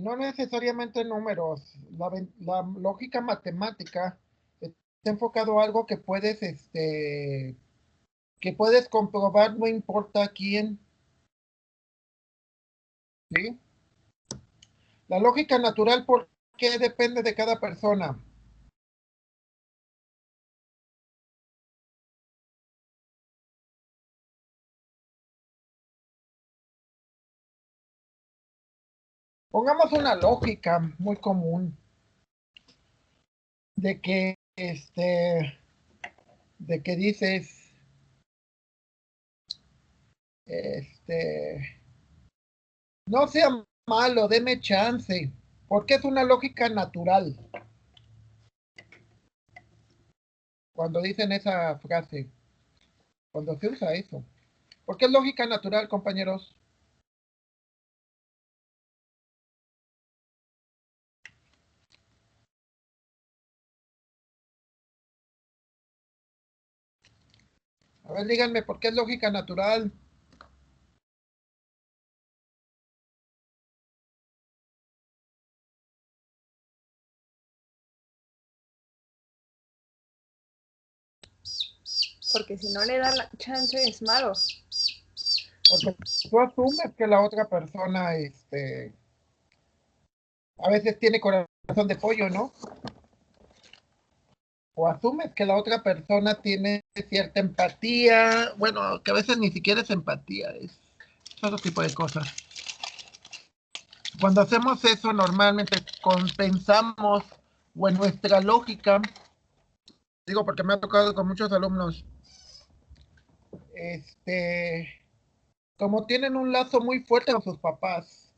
No necesariamente números. La lógica matemática está enfocado a algo que puedes comprobar, no importa quién, ¿sí? La lógica natural, ¿por qué depende de cada persona? Pongamos una lógica muy común de que, de que dices, este, no sea malo, deme chance, porque es una lógica natural cuando dicen esa frase, cuando se usa eso. Porque es lógica natural, compañeros. A ver, díganme, ¿por qué es lógica natural? Porque si no le da la chance es malo. Porque tú asumes que la otra persona, a veces tiene corazón de pollo, ¿no? O asumes que la otra persona tiene cierta empatía, bueno, que a veces ni siquiera es empatía, es otro tipo de cosas. Cuando hacemos eso, normalmente compensamos, o en nuestra lógica, digo porque me ha tocado con muchos alumnos, este, como tienen un lazo muy fuerte con sus papás,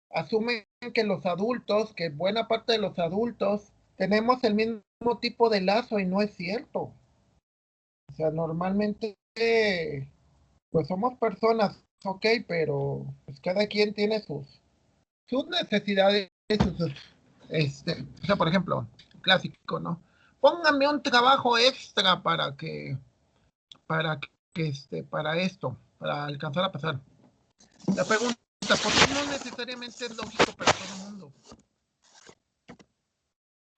asumen que los adultos, que buena parte de los adultos, tenemos el mismo tipo de lazo y no es cierto. O sea, normalmente, pues somos personas, ok, pero pues cada quien tiene sus necesidades, o sea, por ejemplo, clásico, ¿no? Pónganme un trabajo extra para esto, para alcanzar a pasar. La pregunta, ¿por qué no necesariamente es lógico para todo el mundo?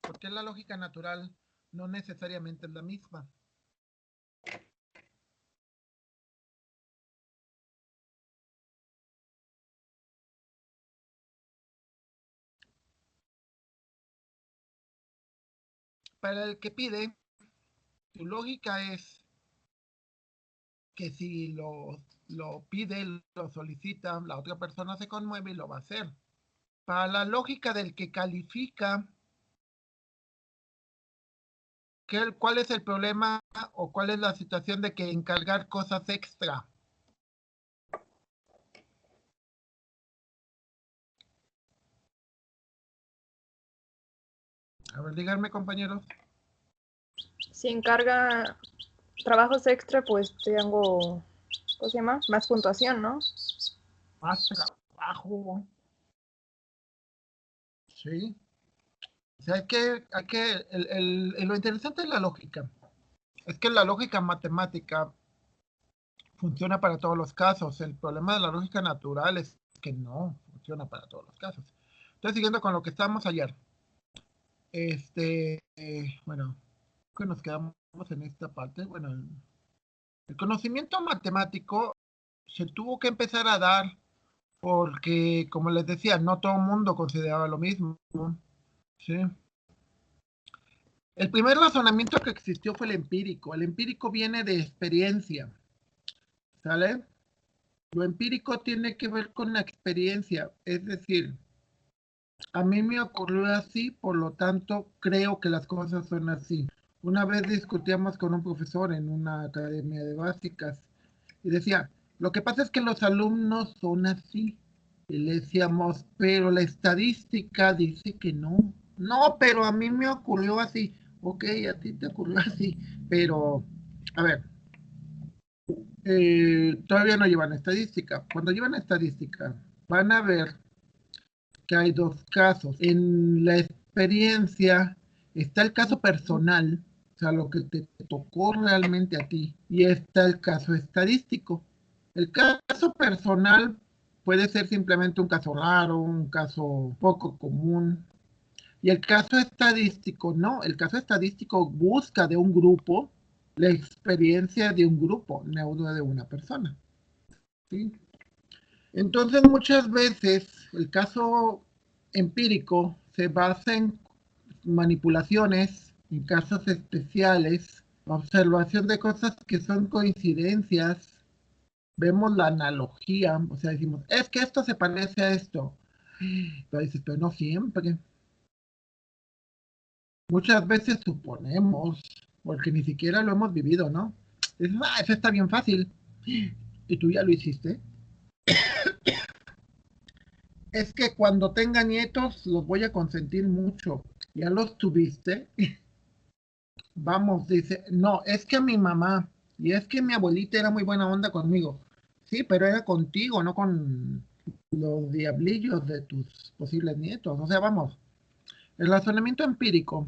¿Por qué la lógica natural no necesariamente es la misma? Para el que pide, su lógica es que si lo pide, lo solicita, la otra persona se conmueve y lo va a hacer. Para la lógica del que califica, ¿cuál es el problema o cuál es la situación de que encargar cosas extra? A ver, díganme, compañeros. Si encarga trabajos extra, pues tengo, ¿cómo se llama? Más puntuación, ¿no? Más trabajo. Sí. O sea, lo interesante es la lógica. Es que la lógica matemática funciona para todos los casos. El problema de la lógica natural es que no funciona para todos los casos. Entonces, siguiendo con lo que estábamos ayer. Bueno, que nos quedamos en esta parte. Bueno, el conocimiento matemático se tuvo que empezar a dar porque, como les decía, no todo el mundo consideraba lo mismo. ¿Sí? El primer razonamiento que existió fue el empírico. El empírico viene de experiencia, ¿sale? Lo empírico tiene que ver con la experiencia, es decir, a mí me ocurrió así, por lo tanto creo que las cosas son así. Una vez discutíamos con un profesor en una academia de básicas y decía, lo que pasa es que los alumnos son así. Y le decíamos, pero la estadística dice que no. No, pero a mí me ocurrió así. Ok, a ti te ocurrió así, pero, a ver, todavía no llevan estadística. Cuando llevan estadística, van a ver que hay dos casos. En la experiencia está el caso personal, o sea, lo que te tocó realmente a ti, y está el caso estadístico. El caso personal puede ser simplemente un caso raro, un caso poco común. Y el caso estadístico, no, el caso estadístico busca de un grupo la experiencia de un grupo, no de una persona. ¿Sí? Entonces, muchas veces el caso empírico se basa en manipulaciones, en casos especiales, observación de cosas que son coincidencias, vemos la analogía, o sea, decimos, es que esto se parece a esto, pero dices, pero no siempre. Muchas veces suponemos, porque ni siquiera lo hemos vivido, ¿no? Dices, eso está bien fácil, y tú ya lo hiciste. Es que cuando tenga nietos los voy a consentir mucho. Ya los tuviste. Vamos, dice, no, es que a mi mamá y es que mi abuelita era muy buena onda conmigo. Sí, pero era contigo, no con los diablillos de tus posibles nietos. O sea, vamos, el razonamiento empírico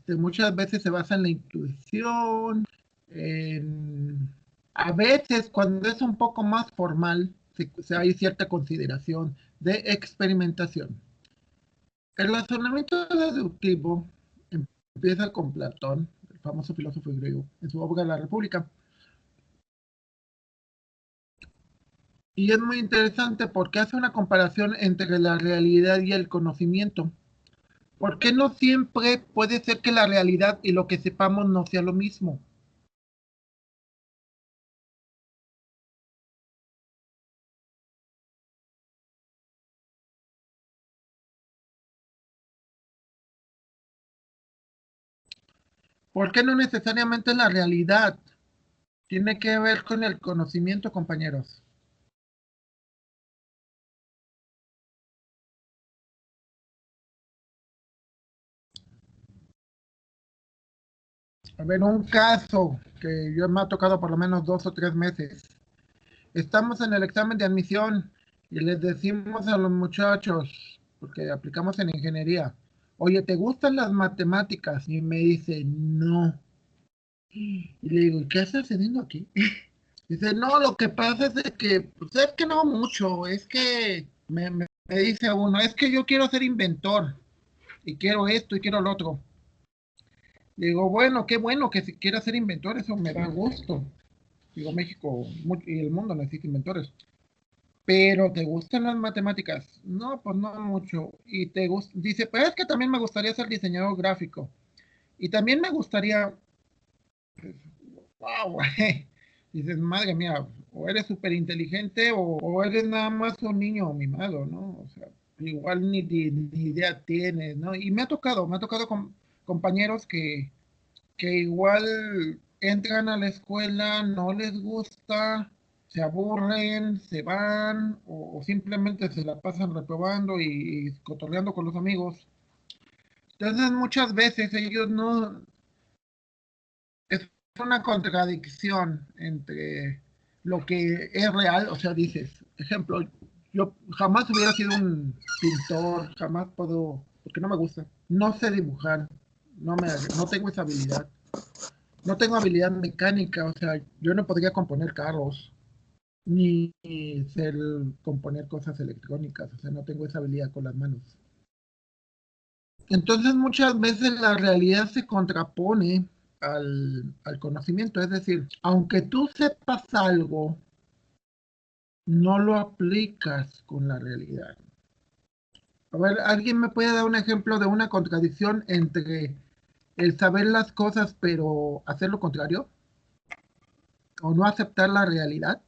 muchas veces se basa en la intuición, en... a veces cuando es un poco más formal, hay cierta consideración de experimentación. El razonamiento deductivo empieza con Platón, el famoso filósofo griego, en su obra La República. Y es muy interesante porque hace una comparación entre la realidad y el conocimiento. ¿Por qué no siempre puede ser que la realidad y lo que sepamos no sea lo mismo? ¿Por qué no necesariamente la realidad? Tiene que ver con el conocimiento, compañeros. A ver, un caso que yo me ha tocado por lo menos 2 o 3 meses. Estamos en el examen de admisión y les decimos a los muchachos, porque aplicamos en ingeniería, oye, ¿te gustan las matemáticas? Y me dice, no. Y le digo, ¿qué estás haciendo aquí? Dice, no, lo que pasa es de que, pues es que no mucho, es que me dice uno, es que yo quiero ser inventor y quiero esto y quiero lo otro. Digo, bueno, qué bueno que si quieras ser inventor, eso me da gusto. Digo, México y el mundo necesita inventores. Pero ¿te gustan las matemáticas? No, pues no mucho. Y te gusta, dice, pero es que también me gustaría ser diseñador gráfico. Y también me gustaría, wow, güey. Dices, madre mía, o eres súper inteligente o eres nada más un niño mimado, ¿no? O sea, igual ni idea tienes, ¿no? Y me ha tocado con compañeros que igual entran a la escuela, no les gusta, se aburren, se van o simplemente se la pasan reprobando y cotorreando con los amigos. Entonces muchas veces ellos no, es una contradicción entre lo que es real, o sea, dices, ejemplo, yo jamás hubiera sido un pintor, jamás puedo, porque no me gusta, no sé dibujar, no tengo esa habilidad. No tengo habilidad mecánica, o sea, yo no podría componer carros, ni ser componer cosas electrónicas, o sea, no tengo esa habilidad con las manos. Entonces muchas veces la realidad se contrapone al conocimiento, es decir, aunque tú sepas algo, no lo aplicas con la realidad. A ver, ¿alguien me puede dar un ejemplo de una contradicción entre el saber las cosas pero hacer lo contrario? ¿O no aceptar la realidad?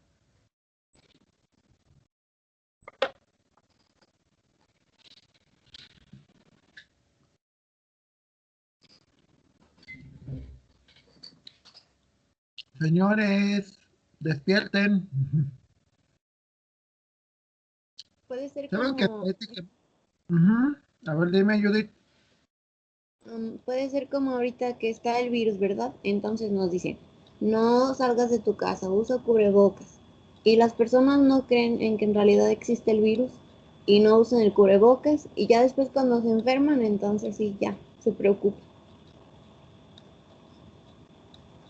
Señores, despierten. Puede ser ¿Saben qué? como, Ujú. A ver, dime, Judith. puede ser como ahorita que está el virus, ¿verdad? Entonces nos dicen, no salgas de tu casa, usa cubrebocas. Y las personas no creen en que en realidad existe el virus y no usan el cubrebocas y ya después cuando se enferman, entonces sí, ya, se preocupan.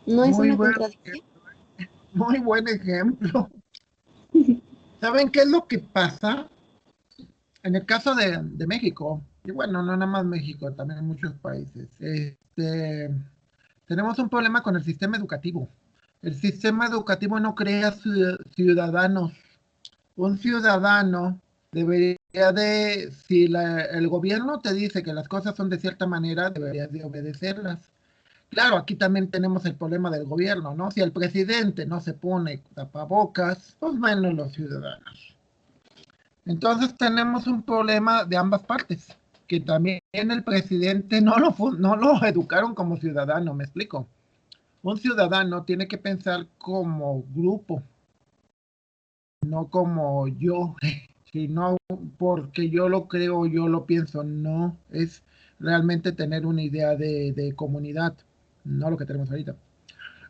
¿No es Muy una buen, contradicción? muy buen ejemplo. ¿Saben qué es lo que pasa? En el caso de México, y bueno, no nada más México, también en muchos países, tenemos un problema con el sistema educativo. El sistema educativo no crea ciudadanos. Un ciudadano debería si el gobierno te dice que las cosas son de cierta manera, deberías de obedecerlas. Claro, aquí también tenemos el problema del gobierno, ¿no? Si el presidente no se pone tapabocas, pues menos los ciudadanos. Entonces tenemos un problema de ambas partes, que también el presidente no lo educaron como ciudadano, ¿me explico? Un ciudadano tiene que pensar como grupo, no como yo, sino porque yo lo creo, yo lo pienso, no, es realmente tener una idea de comunidad, no lo que tenemos ahorita.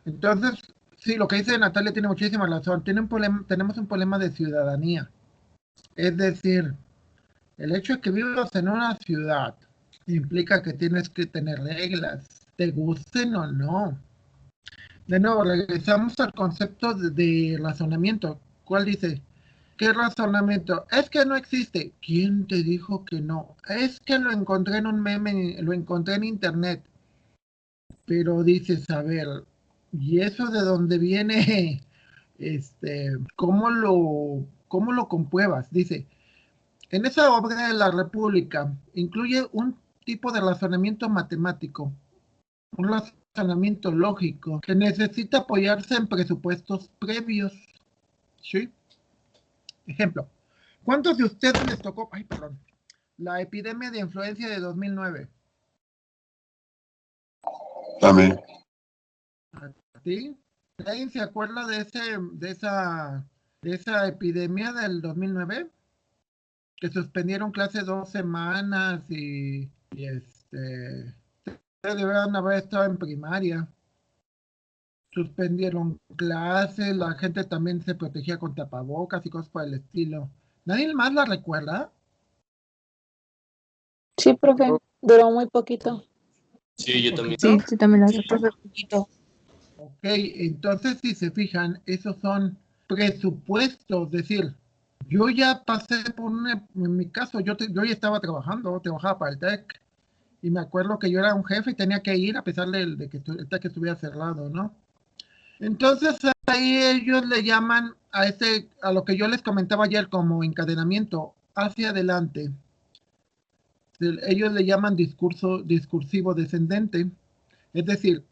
Entonces, sí, lo que dice Natalia tiene muchísima razón, tenemos un problema de ciudadanía, es decir, el hecho de que vivas en una ciudad implica que tienes que tener reglas, te gusten o no. De nuevo, regresamos al concepto de razonamiento. ¿Cuál dice? ¿Qué razonamiento? Es que no existe. ¿Quién te dijo que no? Es que lo encontré en un meme, lo encontré en internet. Pero dices, a ver, ¿y eso de dónde viene? ¿Cómo lo compruebas? Dice, en esa obra de la República incluye un tipo de razonamiento matemático, un razonamiento lógico que necesita apoyarse en presupuestos previos. ¿Sí? Ejemplo, ¿cuántos de ustedes les tocó, la epidemia de influenza de 2009? También. ¿Sí? ¿Alguien se acuerda de esa epidemia del 2009? Que suspendieron clase 2 semanas y deberían haber estado en primaria. Suspendieron clases, la gente también se protegía con tapabocas y cosas por el estilo. ¿Nadie más la recuerda? Sí, profe, duró muy poquito. Sí, yo también. Sí, sí, también lo recuerdo. Ok, entonces si se fijan, esos son presupuestos, es decir, yo ya pasé en mi caso, yo ya estaba trabajaba para el TEC, y me acuerdo que yo era un jefe y tenía que ir a pesar de que el TEC estuviera cerrado, ¿no? Entonces ahí ellos le llaman a lo que yo les comentaba ayer como encadenamiento hacia adelante. Ellos le llaman discursivo descendente. Es decir,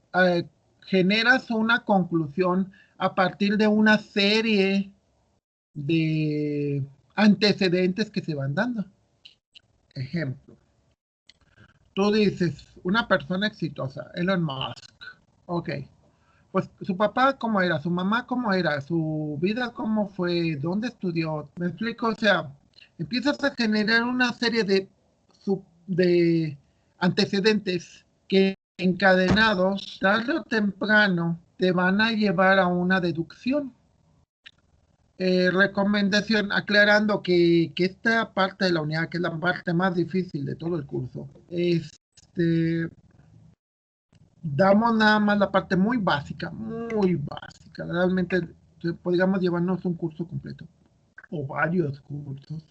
generas una conclusión a partir de una serie de antecedentes que se van dando. Ejemplo, tú dices, una persona exitosa, Elon Musk, ok, pues su papá cómo era, su mamá cómo era, su vida cómo fue, dónde estudió, me explico, o sea, empiezas a generar una serie de antecedentes que encadenados, tarde o temprano, te van a llevar a una deducción. Recomendación, aclarando que esta parte de la unidad, que es la parte más difícil de todo el curso, damos nada más la parte muy básica, realmente podríamos llevarnos un curso completo, o varios cursos.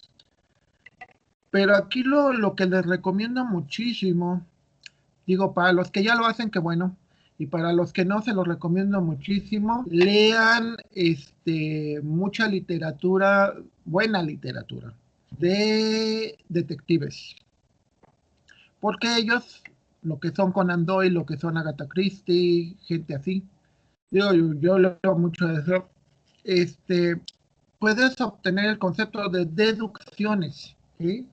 Pero aquí lo que les recomiendo muchísimo, digo, para los que ya lo hacen, que bueno, y para los que no, se los recomiendo muchísimo, lean mucha literatura, buena literatura, de detectives. Porque ellos, lo que son Conan Doyle, lo que son Agatha Christie, gente así, yo leo mucho de eso, puedes obtener el concepto de deducciones, ¿sí?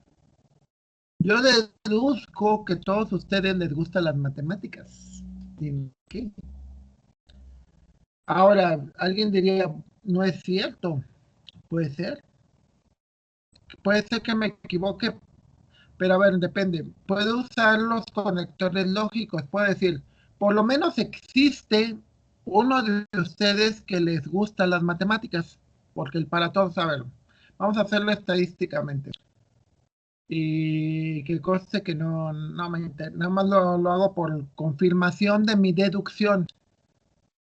Yo deduzco que a todos ustedes les gustan las matemáticas. ¿Sí? Ahora, alguien diría, no es cierto. Puede ser. Puede ser que me equivoque, pero a ver, depende. Puedo usar los conectores lógicos. Puedo decir, por lo menos existe uno de ustedes que les gustan las matemáticas. Porque para todos, a ver, vamos a hacerlo estadísticamente. Y que conste que no me interesa, nada más lo hago por confirmación de mi deducción.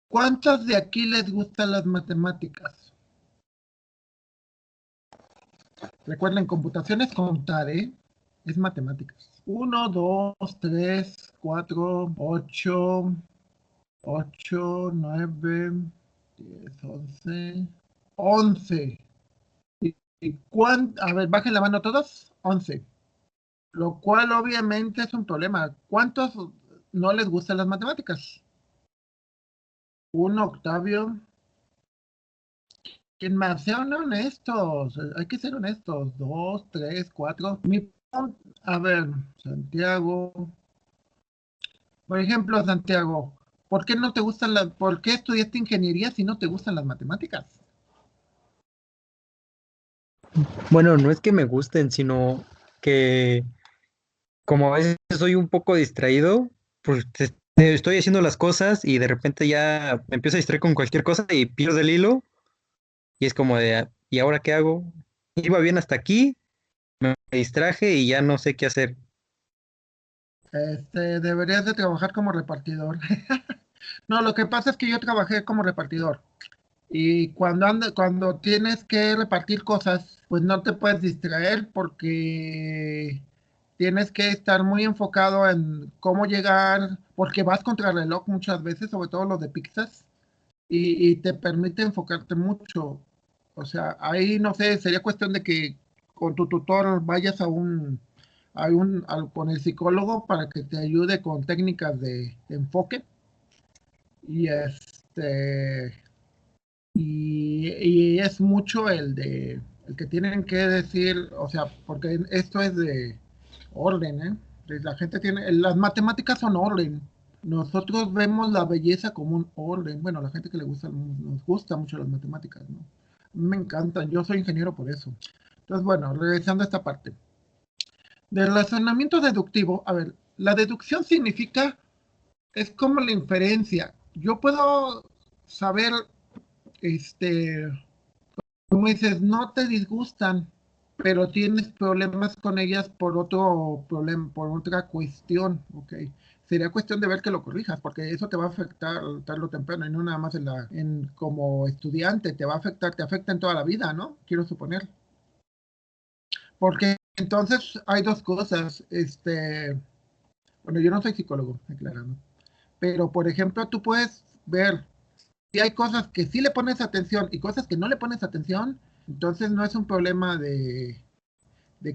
¿Cuántos de aquí les gustan las matemáticas? Recuerden, computación es contar, ¿eh? Es matemáticas. 1, 2, 3, 4, 8, 8, 9, 10, 11, 11. A ver, bajen la mano todos. 11. Lo cual obviamente es un problema. ¿Cuántos no les gustan las matemáticas? Uno, Octavio. ¿Quién más? Sean honestos. Hay que ser honestos. 2, 3, 4. A ver, Santiago. Por ejemplo, Santiago, ¿por qué no te gustan por qué estudiaste ingeniería si no te gustan las matemáticas? Bueno, no es que me gusten, sino que como a veces soy un poco distraído, pues estoy haciendo las cosas y de repente ya me empiezo a distraer con cualquier cosa y pierdo el hilo y es como de, ¿y ahora qué hago? Iba bien hasta aquí, me distraje y ya no sé qué hacer. Deberías de trabajar como repartidor. No, lo que pasa es que yo trabajé como repartidor. Y cuando tienes que repartir cosas, pues no te puedes distraer porque tienes que estar muy enfocado en cómo llegar, porque vas contra el reloj muchas veces, sobre todo los de pizzas, y te permite enfocarte mucho. O sea, ahí no sé, sería cuestión de que con tu tutor vayas con el psicólogo para que te ayude con técnicas de enfoque. Y y es mucho el que tienen que decir, o sea, porque esto es de orden, ¿eh? La gente las matemáticas son orden. Nosotros vemos la belleza como un orden. Bueno, la gente que nos gusta mucho las matemáticas, ¿no? Me encantan, yo soy ingeniero por eso. Entonces, bueno, regresando a esta parte. Del razonamiento deductivo, a ver, la deducción significa, es como la inferencia. Yo puedo saber, este, como dices, no te disgustan, pero tienes problemas con ellas por otro problema, por otra cuestión, ¿ok? Sería cuestión de ver que lo corrijas, porque eso te va a afectar tarde o temprano, y no nada más como estudiante, te va a afectar, te afecta en toda la vida, ¿no? Quiero suponer. Porque entonces hay dos cosas, bueno, yo no soy psicólogo, aclarando, pero por ejemplo, tú puedes ver si hay cosas que sí le pones atención y cosas que no le pones atención, entonces no es un problema de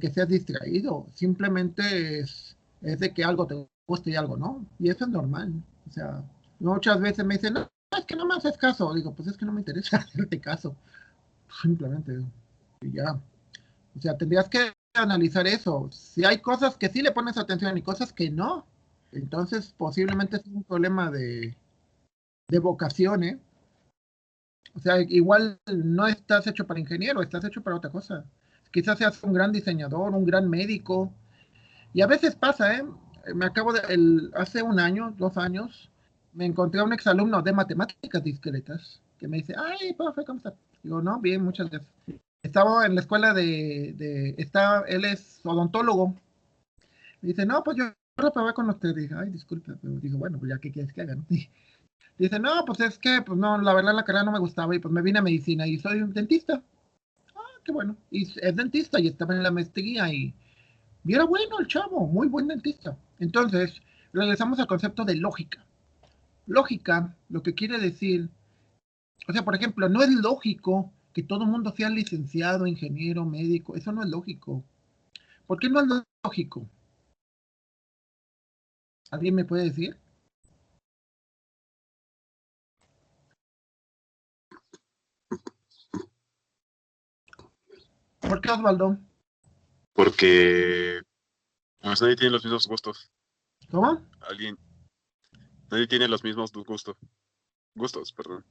que seas distraído, simplemente es de que algo te guste y algo no, y eso es normal. O sea, muchas veces me dicen, no, es que no me haces caso, digo, pues es que no me interesa hacerte caso, simplemente, y ya. O sea, tendrías que analizar eso. Si hay cosas que sí le pones atención y cosas que no, entonces posiblemente es un problema de vocación, ¿eh? O sea, igual no estás hecho para ingeniero, estás hecho para otra cosa. Quizás seas un gran diseñador, un gran médico. Y a veces pasa, ¿eh? Hace un año, 2 años, me encontré a un exalumno de matemáticas discretas que me dice, ay, profe, ¿cómo está? Digo, no, bien, muchas gracias. Estaba en la escuela él es odontólogo. Me dice, no, pues yo reprobé con usted. Dije, ay, disculpe, pero digo, bueno, pues ya, ¿qué quieres que haga, no? Dice, no, pues es que, pues no, la verdad la carrera no me gustaba y pues me vine a medicina y soy un dentista. Ah, qué bueno. Y es dentista y estaba en la maestría y era bueno el chavo, muy buen dentista. Entonces, regresamos al concepto de lógica. Lógica, lo que quiere decir, o sea, por ejemplo, no es lógico que todo el mundo sea licenciado, ingeniero, médico, eso no es lógico. ¿Por qué no es lógico? ¿Alguien me puede decir? ¿Por qué, Osvaldo? Porque pues, nadie tiene los mismos gustos. ¿Cómo? Nadie tiene los mismos gustos, perdón.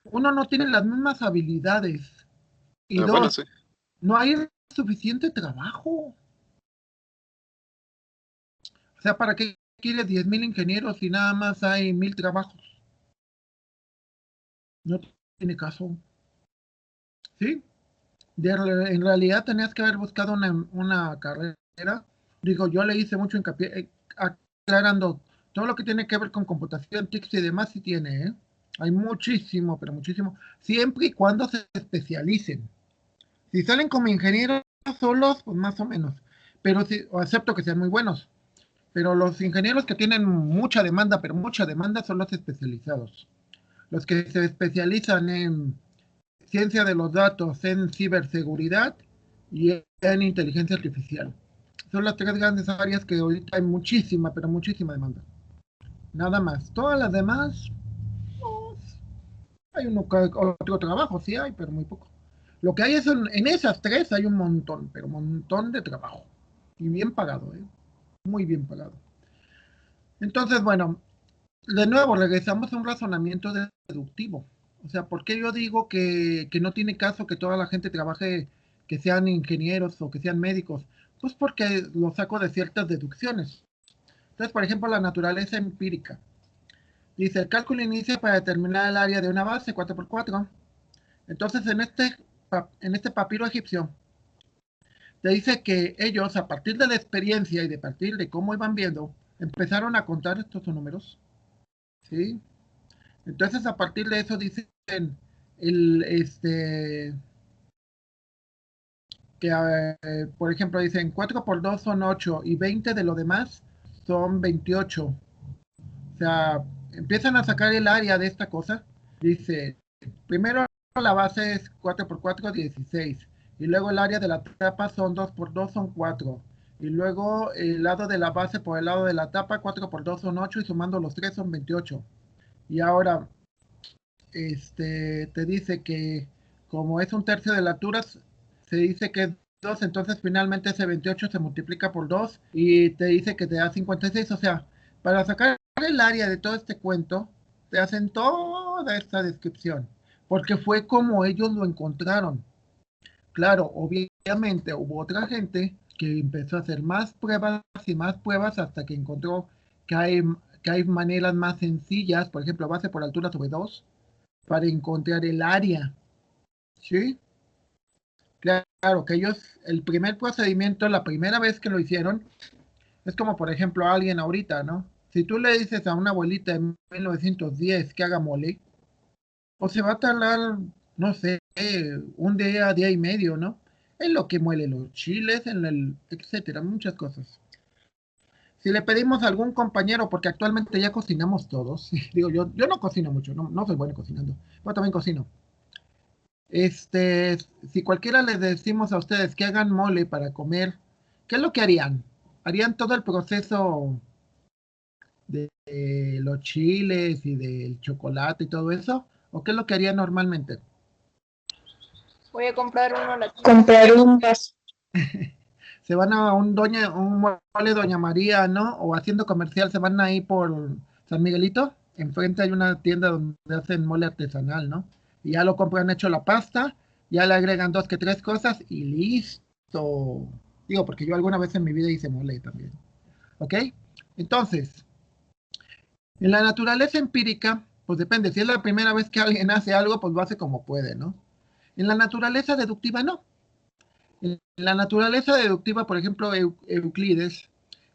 Uno no tiene las mismas habilidades. Y Bueno, dos, sí. no hay suficiente trabajo. O sea, ¿para qué quieres 10,000 ingenieros si nada más hay 1,000 trabajos? No tiene caso. ¿Sí? En realidad tenías que haber buscado una carrera. Digo, yo le hice mucho hincapié, aclarando todo lo que tiene que ver con computación, TICS y demás, sí tiene, ¿eh? Hay muchísimo, pero muchísimo, siempre y cuando se especialicen. Si salen como ingenieros solos, pues más o menos. Pero sí, o acepto que sean muy buenos. Pero los ingenieros que tienen mucha demanda, pero mucha demanda, son los especializados. Los que se especializan en ciencia de los datos, en ciberseguridad y en inteligencia artificial. Son las tres grandes áreas que ahorita hay muchísima, pero muchísima demanda. Nada más. Todas las demás, pues, hay otro trabajo, sí hay, pero muy poco. Lo que hay es en esas tres hay un montón, pero un montón de trabajo. Y bien pagado, ¿eh? Muy bien pagado. Entonces, bueno, de nuevo regresamos a un razonamiento deductivo. O sea, ¿por qué yo digo que no tiene caso que toda la gente trabaje, que sean ingenieros o que sean médicos? Pues porque lo saco de ciertas deducciones. Entonces, por ejemplo, la naturaleza empírica. Dice, el cálculo inicia para determinar el área de una base 4x4. Entonces, en este papiro egipcio, te dice que ellos, a partir de la experiencia y de partir de cómo iban viendo, empezaron a contar estos números, ¿sí? Entonces, a partir de eso dicen que, por ejemplo, dicen 4 por 2 son 8 y 20 de lo demás son 28. O sea, empiezan a sacar el área de esta cosa. Dice, primero la base es 4 por 4, 16. Y luego el área de la tapa son 2 por 2, son 4. Y luego el lado de la base por el lado de la tapa, 4 por 2 son 8 y sumando los 3 son 28. Y ahora te dice que como es un tercio de la altura, se dice que es 2, entonces finalmente ese 28 se multiplica por 2 y te dice que te da 56. O sea, para sacar el área de todo este cuento, te hacen toda esta descripción, porque fue como ellos lo encontraron. Claro, obviamente hubo otra gente que empezó a hacer más pruebas y más pruebas hasta que encontró que hay maneras más sencillas, por ejemplo, base por altura sobre 2, para encontrar el área, ¿sí? Claro que ellos, el primer procedimiento, la primera vez que lo hicieron, es como por ejemplo alguien ahorita, ¿no? Si tú le dices a una abuelita en 1910 que haga mole, o se va a tardar, no sé, un día y medio, ¿no? En lo que muele los chiles, etcétera, muchas cosas. Si le pedimos a algún compañero, porque actualmente ya cocinamos todos, digo, yo no cocino mucho, no soy bueno cocinando, pero también cocino. Si cualquiera les decimos a ustedes que hagan mole para comer, ¿qué es lo que harían? ¿Harían todo el proceso de los chiles y del chocolate y todo eso? ¿O qué es lo que harían normalmente? Voy a comprar uno a la tienda. Comprar un vaso. Se van a un mole Doña María, ¿no? O haciendo comercial, se van ahí por San Miguelito. Enfrente hay una tienda donde hacen mole artesanal, ¿no? Y ya lo compran hecho la pasta, ya le agregan 2 que 3 cosas y listo. Digo, porque yo alguna vez en mi vida hice mole también. ¿Ok? Entonces, en la naturaleza empírica, pues depende. Si es la primera vez que alguien hace algo, pues lo hace como puede, ¿no? En la naturaleza deductiva, no. En la naturaleza deductiva, por ejemplo, Euclides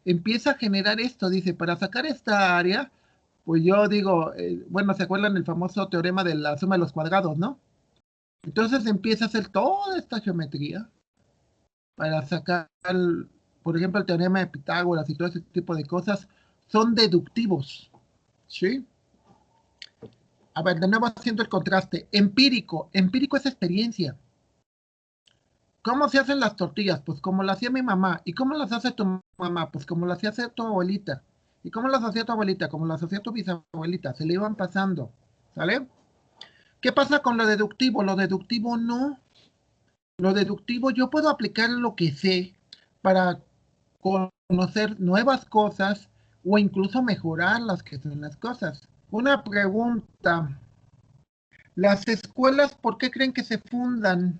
empieza a generar esto, dice, para sacar esta área, pues yo digo, bueno, ¿se acuerdan el famoso teorema de la suma de los cuadrados, no? Entonces empieza a hacer toda esta geometría para sacar, por ejemplo, el teorema de Pitágoras y todo ese tipo de cosas, son deductivos, ¿sí? A ver, de nuevo haciendo el contraste, empírico es experiencia. ¿Cómo se hacen las tortillas? Pues como las hacía mi mamá. ¿Y cómo las hace tu mamá? Pues como las hacía tu abuelita. ¿Y cómo las hacía tu abuelita? Como las hacía tu bisabuelita. Se le iban pasando. ¿Sale? ¿Qué pasa con lo deductivo? Lo deductivo no. Lo deductivo yo puedo aplicar lo que sé para conocer nuevas cosas o incluso mejorar las que son las cosas. Una pregunta. ¿Las escuelas por qué creen que se fundan?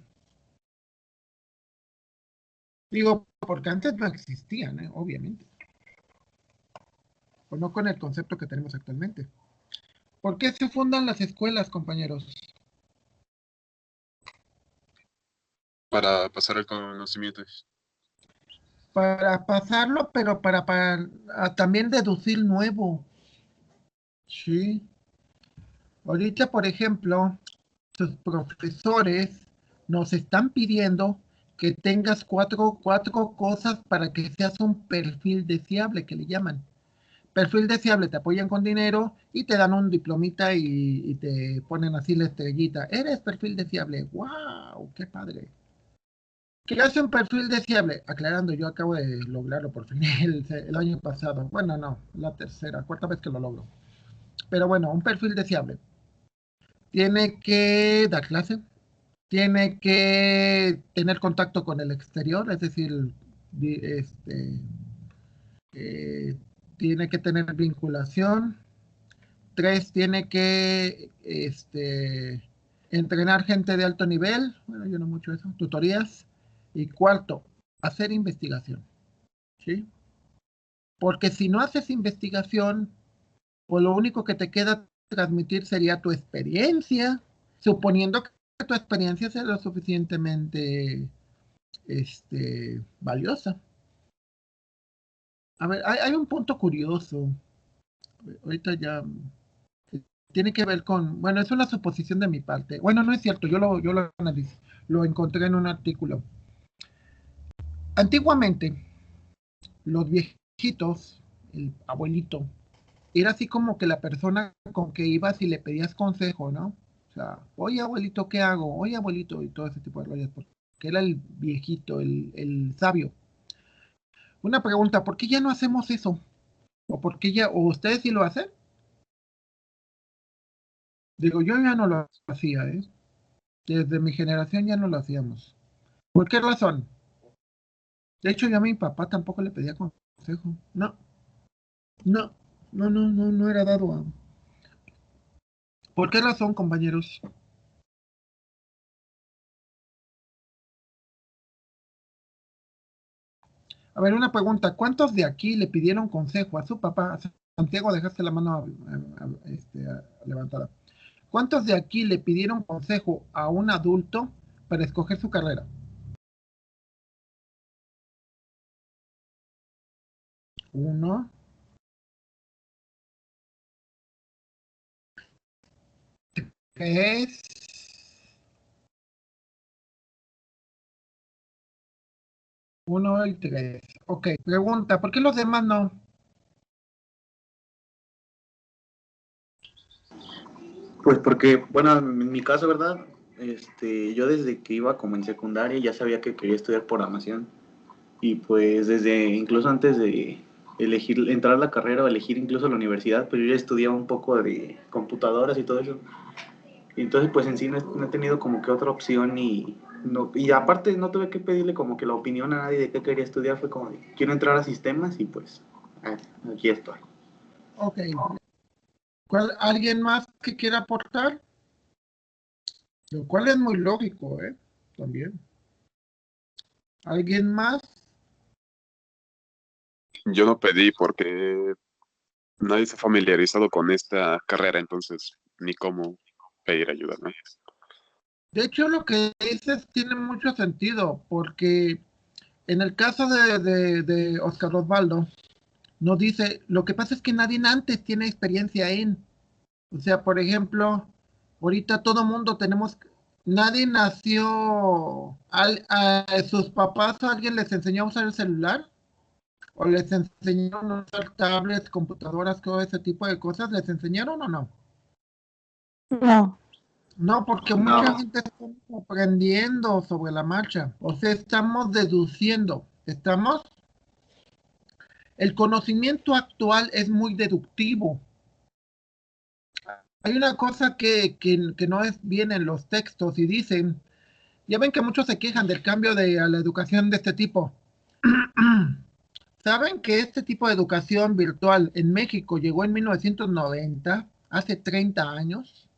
Digo, porque antes no existían, obviamente. O no con el concepto que tenemos actualmente. ¿Por qué se fundan las escuelas, compañeros? Para pasar el conocimiento. Para pasarlo, pero para también deducir nuevo. Sí. Ahorita, por ejemplo, sus profesores Nos están pidiendo que tengas cuatro cosas para que seas un perfil deseable, que le llaman. Perfil deseable, te apoyan con dinero y te dan un diplomita y te ponen así la estrellita. Eres perfil deseable. ¡Wow! ¡Qué padre! ¿Qué hace un perfil deseable? Aclarando, yo acabo de lograrlo por fin el año pasado. Bueno, no, la cuarta vez que lo logro. Pero bueno, un perfil deseable. Tiene que dar clase, tiene que tener contacto con el exterior, es decir, eh, tiene que tener vinculación. 3, tiene que entrenar gente de alto nivel, bueno, yo no mucho eso, tutorías. Y 4, hacer investigación, ¿sí? Porque si no haces investigación, pues lo único que te queda transmitir sería tu experiencia, suponiendo que tu experiencia sea lo suficientemente valiosa. A ver, hay un punto curioso. Ahorita ya tiene que ver con, bueno, es una suposición de mi parte. Bueno, no es cierto, yo lo analicé, lo encontré en un artículo. Antiguamente, los viejitos, el abuelito, era así como que la persona con que ibas y le pedías consejo, ¿no? O sea, oye abuelito, ¿qué hago? Oye abuelito, y todo ese tipo de rollos, porque era el viejito, el sabio. Una pregunta, ¿por qué ya no hacemos eso? ¿O por qué ya, o ustedes sí lo hacen? Digo, yo ya no lo hacía, ¿eh? Desde mi generación ya no lo hacíamos. ¿Por qué razón? De hecho, yo a mi papá tampoco le pedía consejo. No, no, no era dado a... ¿Por qué razón, compañeros? A ver, una pregunta. ¿Cuántos de aquí le pidieron consejo a su papá? Santiago, dejaste la mano levantada. ¿Cuántos de aquí le pidieron consejo a un adulto para escoger su carrera? Uno, tres, uno y tres. Ok, pregunta, ¿por qué los demás no? Pues porque, bueno, en mi caso, ¿verdad? Yo desde que iba como en secundaria ya sabía que quería estudiar programación. Y pues desde, incluso antes de elegir, entrar a la carrera o elegir incluso la universidad, pues yo ya estudiaba un poco de computadoras y todo eso. Y entonces pues en sí no he tenido como que otra opción y aparte no tuve que pedirle como que la opinión a nadie de qué quería estudiar, fue como de, quiero entrar a sistemas y pues aquí estoy. Ok. ¿Alguien más que quiera aportar? Lo cual es muy lógico, ¿eh? También. ¿Alguien más? Yo no pedí porque nadie se ha familiarizado con esta carrera, entonces ni cómo pedir ayuda, ¿no? De hecho, lo que dices tiene mucho sentido, porque en el caso de Oscar Osvaldo, nos dice, lo que pasa es que nadie antes tiene experiencia en. O sea, por ejemplo, ahorita todo mundo tenemos, nadie nació, a sus papás o alguien les enseñó a usar el celular, o les enseñaron a usar tablets, computadoras, todo ese tipo de cosas, ¿les enseñaron o no? No. No, porque mucha gente está aprendiendo sobre la marcha. O sea, estamos deduciendo. El conocimiento actual es muy deductivo. Hay una cosa que no es bien en los textos y dicen, ya ven que muchos se quejan del cambio a la educación de este tipo. ¿Saben que este tipo de educación virtual en México llegó en 1990, hace 30 años?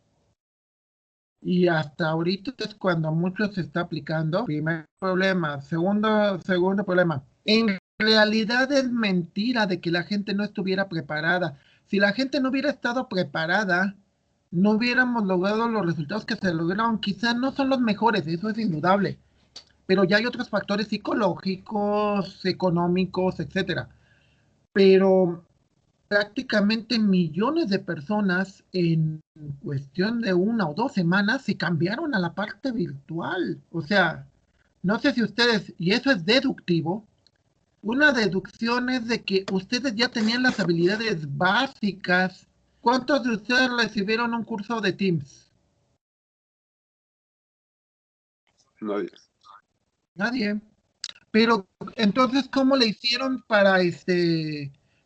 Y hasta ahorita es cuando mucho se está aplicando. Primer problema. Segundo problema. En realidad es mentira de que la gente no estuviera preparada. Si la gente no hubiera estado preparada, no hubiéramos logrado los resultados que se lograron. Quizás no son los mejores, eso es indudable. Pero ya hay otros factores psicológicos, económicos, etcétera. Pero prácticamente millones de personas en cuestión de 1 o 2 semanas se cambiaron a la parte virtual. O sea, no sé si ustedes, y eso es deductivo, una deducción es de que ustedes ya tenían las habilidades básicas. ¿Cuántos de ustedes recibieron un curso de Teams? Nadie. Nadie. Pero entonces, ¿cómo le hicieron para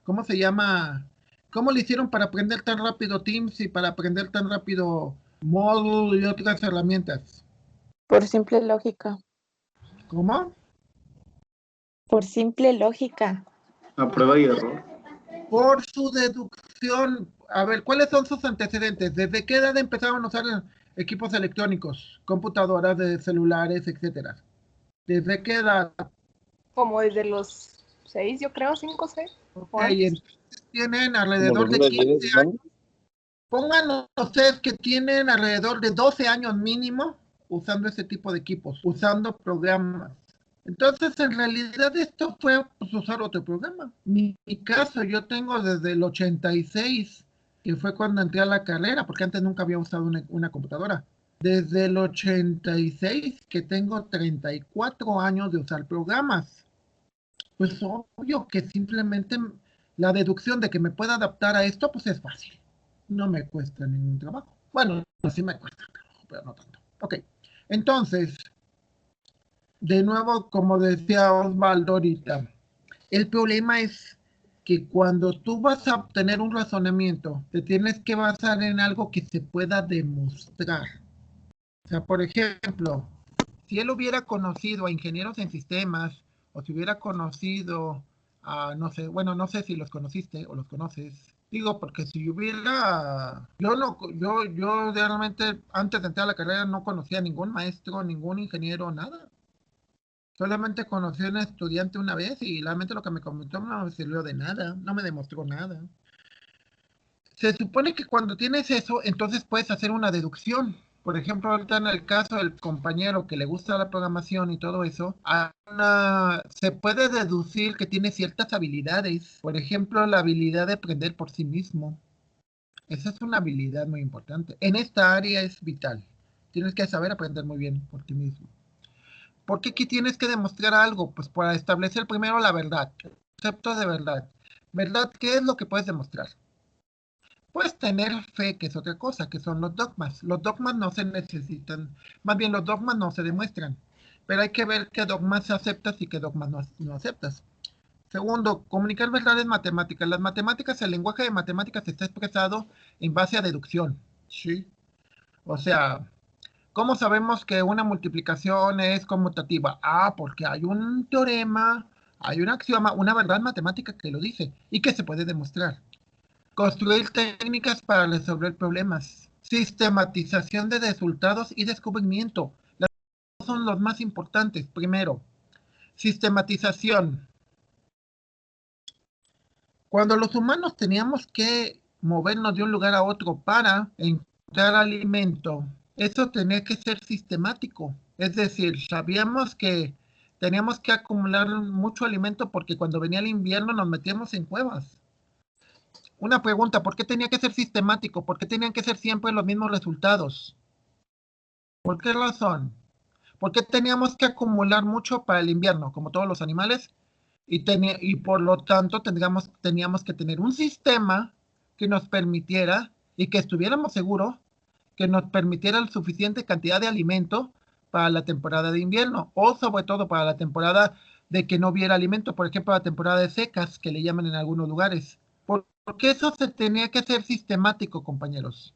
¿cómo se llama? ¿Cómo le hicieron para aprender tan rápido Teams y para aprender tan rápido Moodle y otras herramientas? Por simple lógica. ¿Cómo? Por simple lógica. A prueba y error. Por su deducción. A ver, ¿cuáles son sus antecedentes? ¿Desde qué edad empezaron a usar equipos electrónicos, computadoras, de celulares, etcétera? ¿Desde qué edad? Como desde los 6, yo creo, 5, 6. Ok, o antes. entonces tienen Como alrededor de 15 10 años. Pónganlo ustedes que tienen alrededor de 12 años mínimo usando ese tipo de equipos, usando programas. Entonces, en realidad esto fue pues, usar otro programa. Mi caso, yo tengo desde el 86, que fue cuando entré a la carrera, porque antes nunca había usado una computadora. Desde el 86, que tengo 34 años de usar programas. Pues obvio que simplemente la deducción de que me pueda adaptar a esto, pues es fácil. No me cuesta ningún trabajo. Bueno, sí me cuesta trabajo, pero no tanto. Ok, entonces, de nuevo, como decía Osvaldo ahorita, el problema es que cuando tú vas a obtener un razonamiento, te tienes que basar en algo que se pueda demostrar. O sea, por ejemplo, si él hubiera conocido a ingenieros en sistemas, o si hubiera conocido a, no sé, bueno, no sé si los conociste o los conoces. Digo, porque si hubiera, yo realmente antes de entrar a la carrera no conocía a ningún maestro, ningún ingeniero, nada. Solamente conocí a un estudiante una vez y realmente lo que me comentó no me sirvió de nada, no me demostró nada. Se supone que cuando tienes eso, entonces puedes hacer una deducción. Por ejemplo, ahorita en el caso del compañero que le gusta la programación y todo eso, se puede deducir que tiene ciertas habilidades. Por ejemplo, la habilidad de aprender por sí mismo. Esa es una habilidad muy importante. En esta área es vital. Tienes que saber aprender muy bien por ti mismo. ¿Por qué aquí tienes que demostrar algo? Pues para establecer primero la verdad, el concepto de verdad. ¿Verdad? ¿Qué es lo que puedes demostrar? Puedes tener fe, que es otra cosa, que son los dogmas. Los dogmas no se necesitan, más bien los dogmas no se demuestran, pero hay que ver qué dogmas aceptas y qué dogmas no aceptas. Segundo, comunicar verdades matemáticas. Las matemáticas, el lenguaje de matemáticas está expresado en base a deducción, ¿sí? O sea, ¿cómo sabemos que una multiplicación es conmutativa? Ah, porque hay un teorema, hay un axioma, una verdad matemática que lo dice y que se puede demostrar. Construir técnicas para resolver problemas. Sistematización de resultados y descubrimiento. Las dos son los más importantes. Primero, sistematización. Cuando los humanos teníamos que movernos de un lugar a otro para encontrar alimento, eso tenía que ser sistemático. Es decir, sabíamos que teníamos que acumular mucho alimento porque cuando venía el invierno nos metíamos en cuevas. Una pregunta, ¿por qué tenía que ser sistemático? ¿Por qué tenían que ser siempre los mismos resultados? ¿Por qué razón? ¿Por qué teníamos que acumular mucho para el invierno, como todos los animales? Y por lo tanto teníamos que tener un sistema que nos permitiera y que estuviéramos seguros que nos permitiera la suficiente cantidad de alimento para la temporada de invierno o sobre todo para la temporada de que no hubiera alimento, por ejemplo, la temporada de secas que le llaman en algunos lugares. Porque eso se tenía que hacer sistemático, compañeros.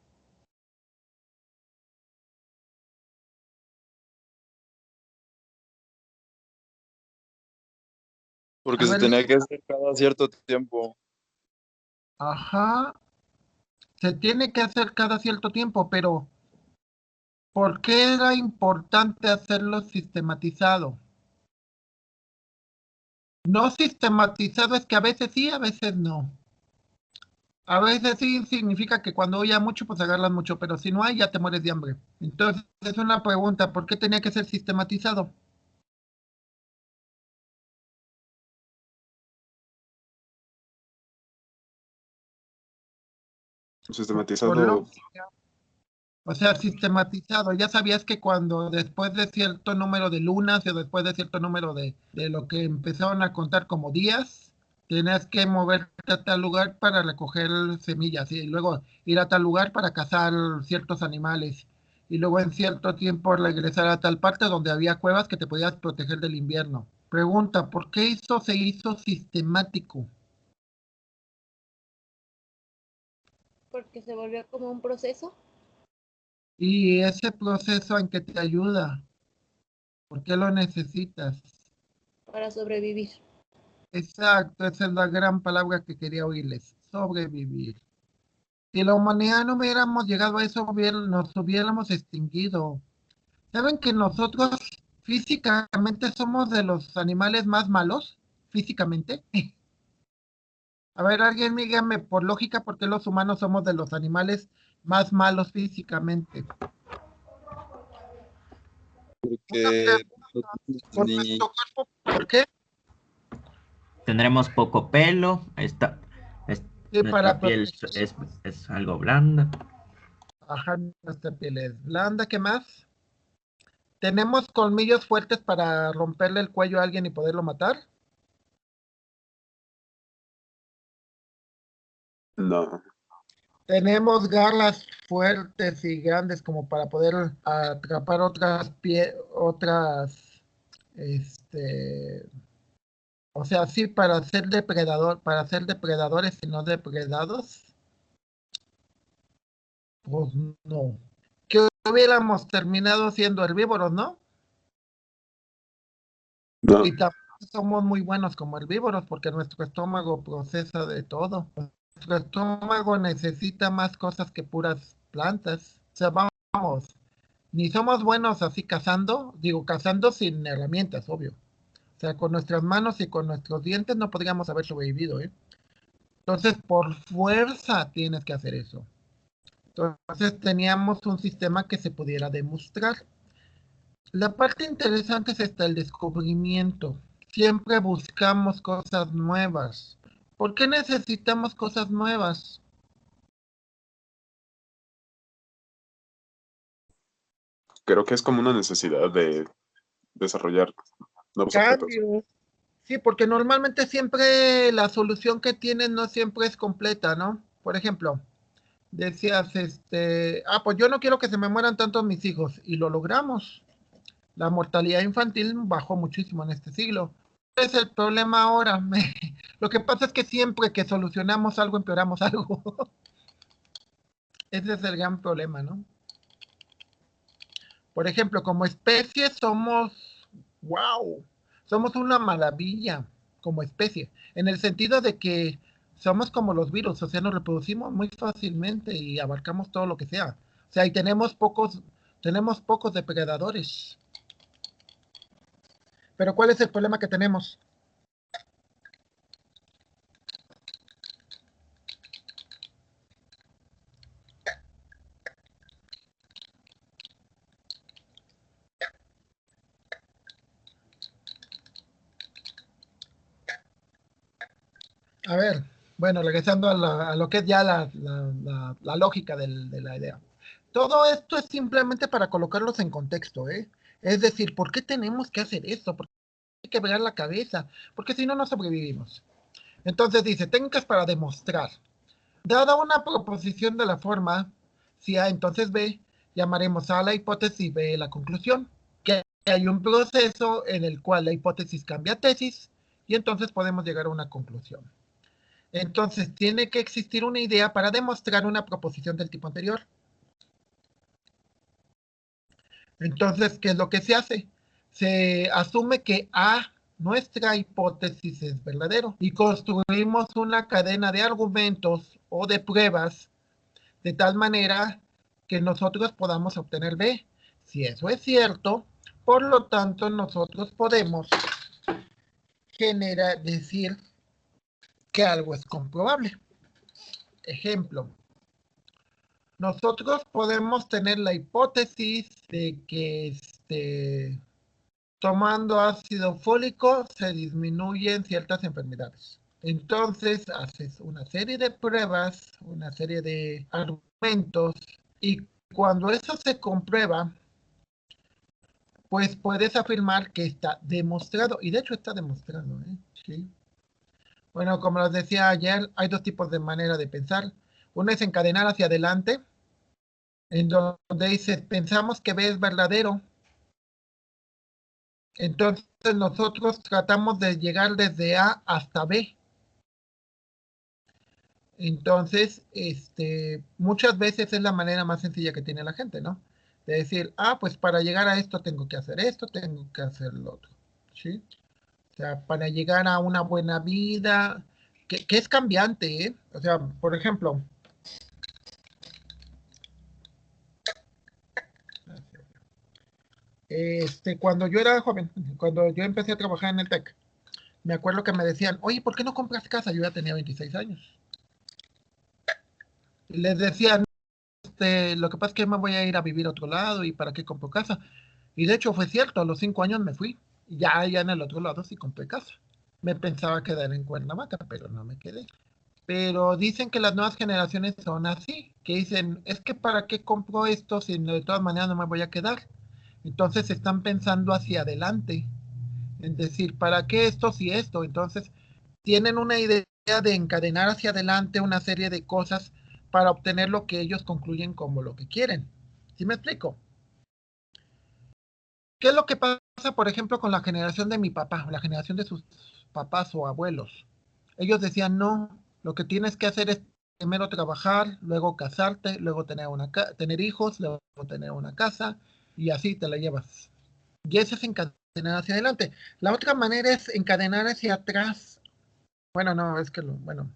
Porque A se ver, tenía que hacer cada cierto tiempo. ajá, se tiene que hacer cada cierto tiempo, pero ¿por qué era importante hacerlo sistematizado? No sistematizado es que a veces sí, a veces no. A veces sí significa que cuando haya mucho, pues agarras mucho, pero si no hay, ya te mueres de hambre. Entonces, es una pregunta, ¿por qué tenía que ser sistematizado? Por Sistematizado. lógica. O sea, sistematizado. Ya sabías que cuando después de cierto número de lunas o después de cierto número de lo que empezaron a contar como días, tenías que moverte a tal lugar para recoger semillas y luego ir a tal lugar para cazar ciertos animales y luego en cierto tiempo regresar a tal parte donde había cuevas que te podías proteger del invierno. Pregunta, ¿por qué eso se hizo sistemático? Porque se volvió como un proceso Y ese proceso en que te ayuda, ¿por qué lo necesitas? para sobrevivir. Exacto, esa es la gran palabra que quería oírles, sobrevivir. Si la humanidad no hubiéramos llegado a eso, nos hubiéramos extinguido. ¿Saben que nosotros físicamente somos de los animales más malos? Físicamente. A ver, alguien dígame por lógica por qué los humanos somos de los animales más malos físicamente. Una Porque no pregunta, tenemos por ni nuestro cuerpo, ¿por qué? Tendremos poco pelo, Sí, para nuestra piel proteger. es algo blanda. Ajá, nuestra piel es blanda, ¿qué más? ¿Tenemos colmillos fuertes para romperle el cuello a alguien y poderlo matar? No. Tenemos garras fuertes y grandes como para poder atrapar este, o sea, sí, para ser depredadores y no depredados, pues no. Que hubiéramos terminado siendo herbívoros, ¿no? No. Y tampoco somos muy buenos como herbívoros porque nuestro estómago procesa de todo. Nuestro estómago necesita más cosas que puras plantas. O sea, vamos, ni somos buenos así cazando, digo, cazando sin herramientas, obvio. O sea, con nuestras manos y con nuestros dientes no podríamos haber sobrevivido, ¿eh? Entonces, por fuerza tienes que hacer eso. Entonces, teníamos un sistema que se pudiera demostrar. La parte interesante es esta, el descubrimiento. Siempre buscamos cosas nuevas. ¿Por qué necesitamos cosas nuevas? Creo que es como una necesidad de desarrollar nuevos objetos. Cambio. Sí, porque normalmente siempre la solución que tienes no siempre es completa, ¿no? Por ejemplo, decías, pues yo no quiero que se me mueran tantos mis hijos y lo logramos. La mortalidad infantil bajó muchísimo en este siglo. ¿Cuál es el problema ahora? Lo que pasa es que siempre que solucionamos algo, empeoramos algo. Ese es el gran problema, ¿no? Por ejemplo, como especie wow, somos una maravilla como especie, en el sentido de que somos como los virus, o sea, nos reproducimos muy fácilmente y abarcamos todo lo que sea. O sea, y tenemos pocos depredadores. Pero ¿cuál es el problema que tenemos? A ver, bueno, regresando a lo que es ya la lógica de la idea. Todo esto es simplemente para colocarlos en contexto, ¿eh? Es decir, ¿por qué tenemos que hacer esto? ¿Por qué hay que pegar la cabeza? Porque si no, no sobrevivimos. Entonces dice, técnicas para demostrar. Dada una proposición de la forma, si A, entonces B, llamaremos A la hipótesis, B la conclusión. Que hay un proceso en el cual la hipótesis cambia a tesis y entonces podemos llegar a una conclusión. Entonces, tiene que existir una idea para demostrar una proposición del tipo anterior. Entonces, ¿qué es lo que se hace? Se asume que A, nuestra hipótesis, es verdadero y construimos una cadena de argumentos o de pruebas de tal manera que nosotros podamos obtener B. Si eso es cierto, por lo tanto, nosotros podemos decir que algo es comprobable. Ejemplo, nosotros podemos tener la hipótesis de que tomando ácido fólico se disminuyen ciertas enfermedades. Entonces haces una serie de pruebas, una serie de argumentos, y cuando eso se comprueba, pues puedes afirmar que está demostrado, y de hecho está demostrado, ¿eh? Sí. Bueno, como les decía ayer, hay dos tipos de manera de pensar. Uno es encadenar hacia adelante, en donde dice, pensamos que B es verdadero. Entonces nosotros tratamos de llegar desde A hasta B. Entonces, muchas veces es la manera más sencilla que tiene la gente, ¿no? De decir, pues para llegar a esto tengo que hacer esto, tengo que hacer lo otro, ¿sí? O sea, para llegar a una buena vida, que es cambiante, ¿eh? O sea, por ejemplo, cuando yo era joven, cuando yo empecé a trabajar en el TEC, me acuerdo que me decían, oye, ¿por qué no compras casa? Yo ya tenía 26 años. Y les decía, lo que pasa es que me voy a ir a vivir a otro lado y para qué compro casa. Y de hecho fue cierto, a los 5 años me fui. Y ya allá en el otro lado sí compré casa. Me pensaba quedar en Cuernavaca, pero no me quedé. Pero dicen que las nuevas generaciones son así, que dicen, es que para qué compro esto si de todas maneras no me voy a quedar. Entonces están pensando hacia adelante, en decir, ¿para qué esto si esto? Entonces tienen una idea de encadenar hacia adelante una serie de cosas para obtener lo que ellos concluyen como lo que quieren. ¿Sí me explico? ¿Qué es lo que pasa, por ejemplo, con la generación de mi papá, la generación de sus papás o abuelos? Ellos decían, no, lo que tienes que hacer es primero trabajar, luego casarte, luego tener hijos, luego tener una casa, y así te la llevas. Y eso es encadenar hacia adelante. La otra manera es encadenar hacia atrás. Bueno, no, es que bueno.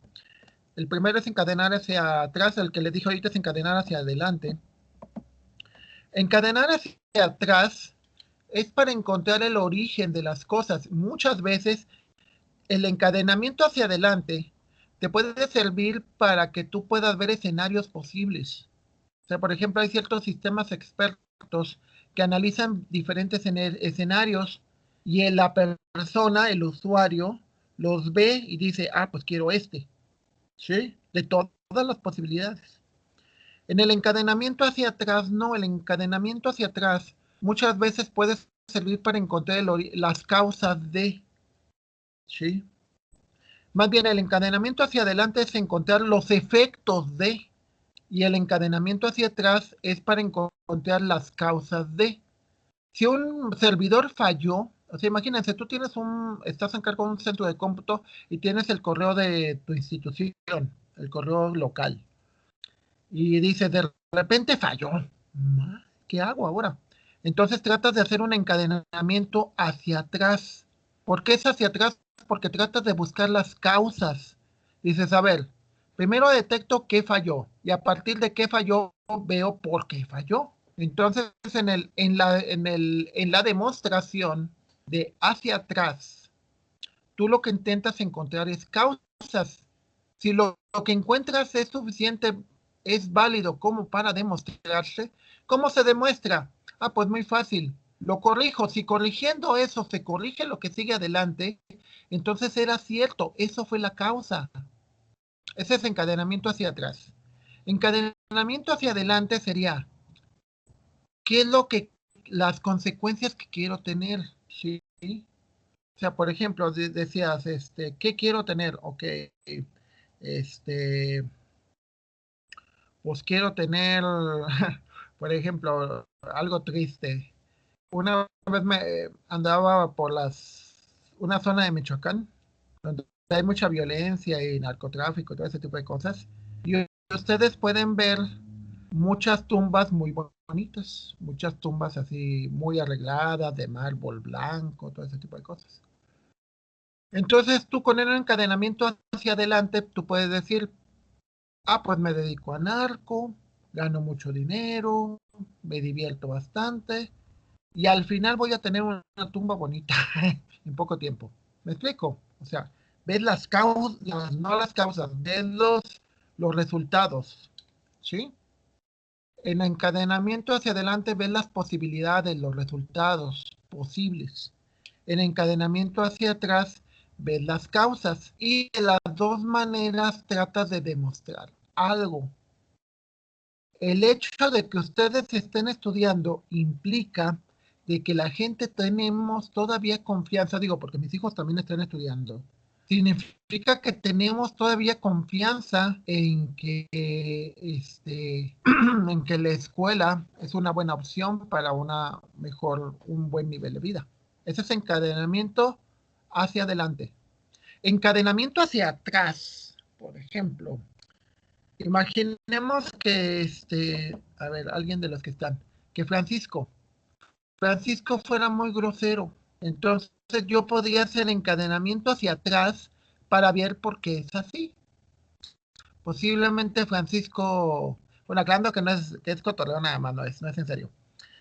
El primero es encadenar hacia atrás, el que les dije ahorita es encadenar hacia adelante. Encadenar hacia atrás es para encontrar el origen de las cosas. Muchas veces el encadenamiento hacia adelante te puede servir para que tú puedas ver escenarios posibles. O sea, por ejemplo, hay ciertos sistemas expertos que analizan diferentes escenarios y la persona, el usuario, los ve y dice, pues quiero este. ¿Sí? De todas las posibilidades. En el encadenamiento hacia atrás, no, el encadenamiento hacia atrás muchas veces puede servir para encontrar las causas de, ¿sí? Más bien el encadenamiento hacia adelante es encontrar los efectos de, y el encadenamiento hacia atrás es para encontrar las causas de. Si un servidor falló, o sea, imagínense, tú estás en cargo de un centro de cómputo y tienes el correo de tu institución, el correo local. Y dices, de repente falló. ¿Qué hago ahora? Entonces tratas de hacer un encadenamiento hacia atrás. ¿Por qué es hacia atrás? Porque tratas de buscar las causas. Dices, a ver, primero detecto qué falló y a partir de qué falló veo por qué falló. Entonces en la demostración de hacia atrás, tú lo que intentas encontrar es causas. Si lo que encuentras es suficiente, es válido como para demostrarse, ¿cómo se demuestra? Pues muy fácil. Lo corrijo. Si corrigiendo eso se corrige lo que sigue adelante, entonces era cierto. Eso fue la causa. Ese es encadenamiento hacia atrás. Encadenamiento hacia adelante sería, ¿qué es las consecuencias que quiero tener? ¿Sí? O sea, por ejemplo, decías, ¿qué quiero tener? Ok, pues quiero tener, por ejemplo, algo triste. Una vez me andaba por una zona de Michoacán, donde hay mucha violencia y narcotráfico y todo ese tipo de cosas. Y ustedes pueden ver muchas tumbas muy bonitas, muchas tumbas así muy arregladas, de mármol blanco, todo ese tipo de cosas. Entonces tú con el encadenamiento hacia adelante, tú puedes decir, pues me dedico a narco, gano mucho dinero, me divierto bastante y al final voy a tener una tumba bonita en poco tiempo. ¿Me explico? O sea, ves las causas, no las causas, ves los resultados, ¿sí? En encadenamiento hacia adelante ves las posibilidades, los resultados posibles. En encadenamiento hacia atrás ves las causas y de las dos maneras tratas de demostrar algo. El hecho de que ustedes estén estudiando implica de que la gente tenemos todavía confianza, digo, porque mis hijos también están estudiando, significa que tenemos todavía confianza en que, en que la escuela es una buena opción para un buen nivel de vida. Ese es encadenamiento hacia adelante. Encadenamiento hacia atrás, por ejemplo. Imaginemos que, a ver, alguien de los que están, que Francisco fuera muy grosero. Entonces yo podría hacer encadenamiento hacia atrás para ver por qué es así. Posiblemente Francisco, bueno, aclarando que es cotorreo nada más, no es en serio.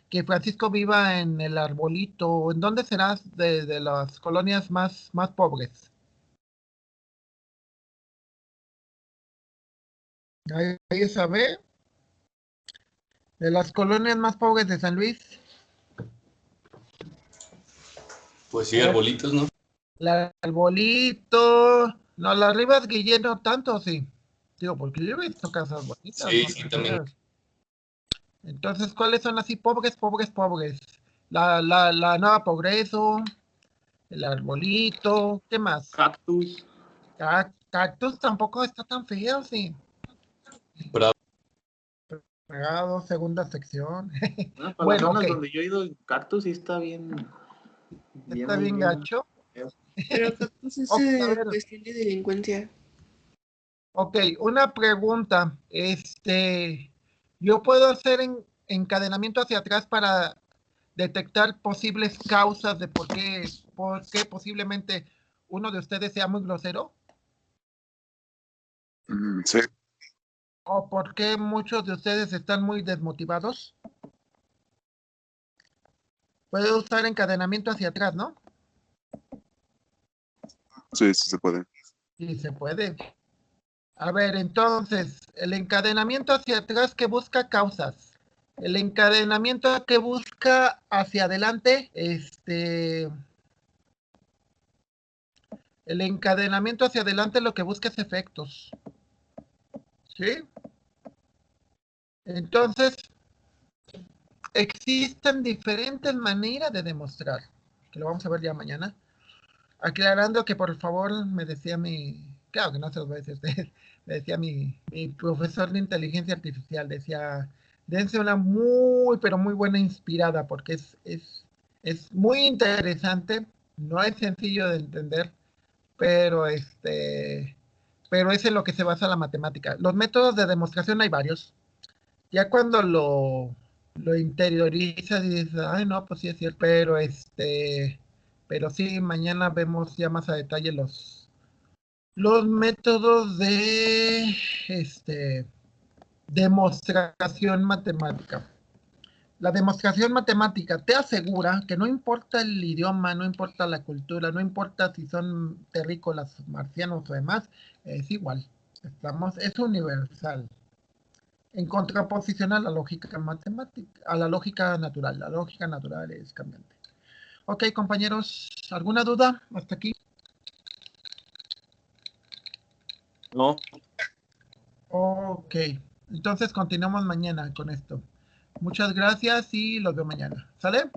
Que Francisco viva en el Arbolito, ¿en dónde serás de las colonias más pobres? ¿Ahí sabe? De las colonias más pobres de San Luis. Pues sí, arbolitos, ¿no? La Arbolito. No, la Rivas Guillén no tanto, sí. Digo, porque yo he visto casas bonitas. Sí, ¿no? sí, también. Entonces, ¿cuáles son así pobres? La Nueva Progreso, el Arbolito, ¿qué más? Cactus. Cactus tampoco está tan feo, sí. Bravo, segunda sección. Para Bueno, las zonas ok. donde yo he ido, Cactus sí está bien. Está bien gacho. Pero Cactus es a ver. cuestión de delincuencia. Ok, una pregunta. Yo puedo hacer encadenamiento hacia atrás para detectar posibles causas de por qué posiblemente uno de ustedes sea muy grosero. Sí. ¿O por qué muchos de ustedes están muy desmotivados? Puedo usar encadenamiento hacia atrás, ¿no? Sí, sí se puede. Sí, se puede. A ver, entonces, el encadenamiento hacia atrás que busca causas. El encadenamiento que busca hacia adelante, el encadenamiento hacia adelante lo que busca es efectos. ¿Sí? Entonces, existen diferentes maneras de demostrar, que lo vamos a ver ya mañana. Aclarando que por favor me decía claro que no se los voy a decir a ustedes, me decía mi profesor de inteligencia artificial, decía, dense una muy, pero muy buena inspirada, porque es muy interesante, no es sencillo de entender, pero pero es en lo que se basa la matemática. Los métodos de demostración hay varios. Ya cuando lo interiorizas y dices, ay no, pues sí es cierto, pero sí, mañana vemos ya más a detalle los métodos de demostración matemática. La demostración matemática te asegura que no importa el idioma, no importa la cultura, no importa si son terrícolas, marcianos o demás, es igual. Es universal. En contraposición a la lógica matemática, a la lógica natural. La lógica natural es cambiante. Ok, compañeros, ¿alguna duda hasta aquí? No. Ok, entonces continuamos mañana con esto. Muchas gracias y los veo mañana. ¿Sale?